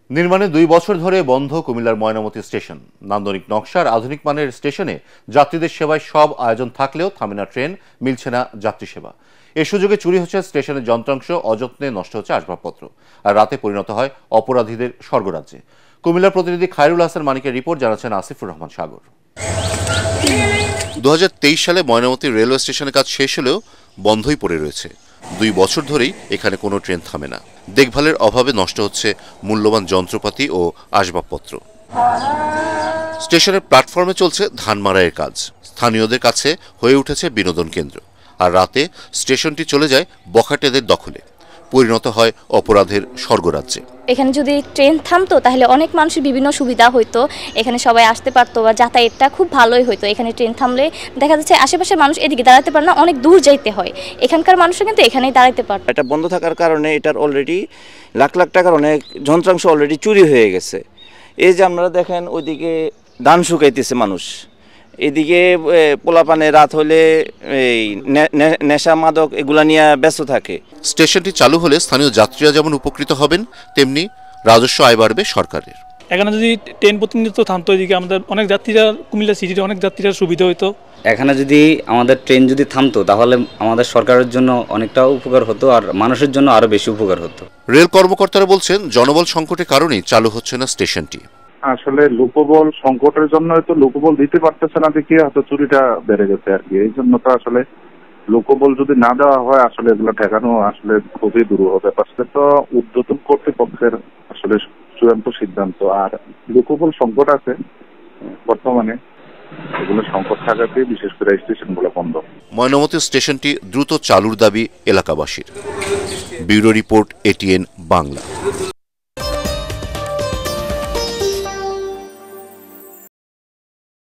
নির্মাণে 2 বছর ধরে বন্ধ কুমিল্লার ময়নামতি স্টেশন। নান্দনিক নকশার আধুনিক মানের স্টেশনে যাত্রীদের সেবায় সব আয়োজন থাকলেও থামে না ট্রেন, মিলছে না যাত্রী সেবা। এ সুযোগে চুরি হচ্ছে স্টেশনের যন্ত্রাংশ, অযত্নে নষ্ট হচ্ছে আসবাবপত্র, আর রাতে পরিণত হয় অপরাধীদের স্বর্গরাজ্যে। কুমিল্লার প্রতিনিধি খায়রুল হাসান মানিকের রিপোর্ট, জানাচ্ছেন আসিফুর রহমান সাগর। 2023 সালে ময়নামতি রেলওয়ে স্টেশনের কাজ শেষ হলেও বন্ধই পড়ে রয়েছে। 2 বছর ধরেই এখানে কোনো ট্রেন থামে না। দেখভালের অভাবে নষ্ট হচ্ছে মূল্যবান যন্ত্রপাতি ও আসবাবপত্র। স্টেশনের প্ল্যাটফর্মে চলছে ধান মাড়াইয়ের কাজ। স্থানীয়দের কাছে হয়ে উঠেছে বিনোদন কেন্দ্র, আর রাতে স্টেশনটি চলে যায় বখাটেদের দখলে, পরিণত হয় অপরাধের স্বর্গরাজ্যে। এখানে যদি ট্রেন থামতো তাহলে অনেক মানুষের বিভিন্ন সুবিধা হইতো, এখানে সবাই আসতে পারতো বা যাতায়াতটা খুব ভালোই হইতো। এখানে ট্রেন থামলে দেখা যাচ্ছে আশেপাশের মানুষ এদিকে দাঁড়াতে পারে না, অনেক দূর যাইতে হয়। এখানকার মানুষরা কিন্তু এখানেই দাঁড়াতে পারে। এটা বন্ধ থাকার কারণে এটার অলরেডি লাখ লাখ টাকার অনেক যন্ত্রাংশ অলরেডি চুরি হয়ে গেছে। এই যে আপনারা দেখেন ওইদিকে ধান শুকাইতেছে মানুষ, এদিকে পোলাপানে রাত হলে এই নেশা মাদক এগুলা নিয়ে ব্যস্ত থাকে। স্টেশনটি চালু হলে স্থানীয় যাত্রীরা যেমন উপকৃত হবেন, তেমনি রাজস্ব আয় বাড়বে সরকারের। এখানে যদি ট্রেন প্রতিনিয়ত থামতো, এদিকে আমাদের অনেক যাত্রীরা, কুমিল্লা সিটির অনেক যাত্রীরা সুবিধা হতো। এখানে যদি আমাদের ট্রেন যদি থামতো তাহলে আমাদের সরকারের জন্য অনেকটা উপকার হতো, আর মানুষের জন্য আরো বেশি উপকার হতো। রেল কর্মকর্তারা বলছেন, জনবল সংকটের কারণেই চালু হচ্ছে না স্টেশনটি। আসলে লোকবল সংকটের জন্য হয়তো লোকবল দিতে পারতেছে না দেখে হয়তো চুরিটা বেড়ে গেছে আর কি। এই জন্য তো আসলে লোকবল যদি না দেওয়া হয় আসলে এগুলো ঠেকানো আসলে খুবই দুরূহ ব্যাপার। তো ঊর্ধ্বতন কর্তৃপক্ষের আসলে চূড়ান্ত সিদ্ধান্ত। আর লোকবল সংকট আছে বর্তমানে, এগুলো সংকট থাকাতে বিশেষ করে স্টেশনগুলো বন্ধ। ময়নামতি স্টেশনটি দ্রুত চালুর দাবি এলাকাবাসীর। Bureau report, ATN Bangla.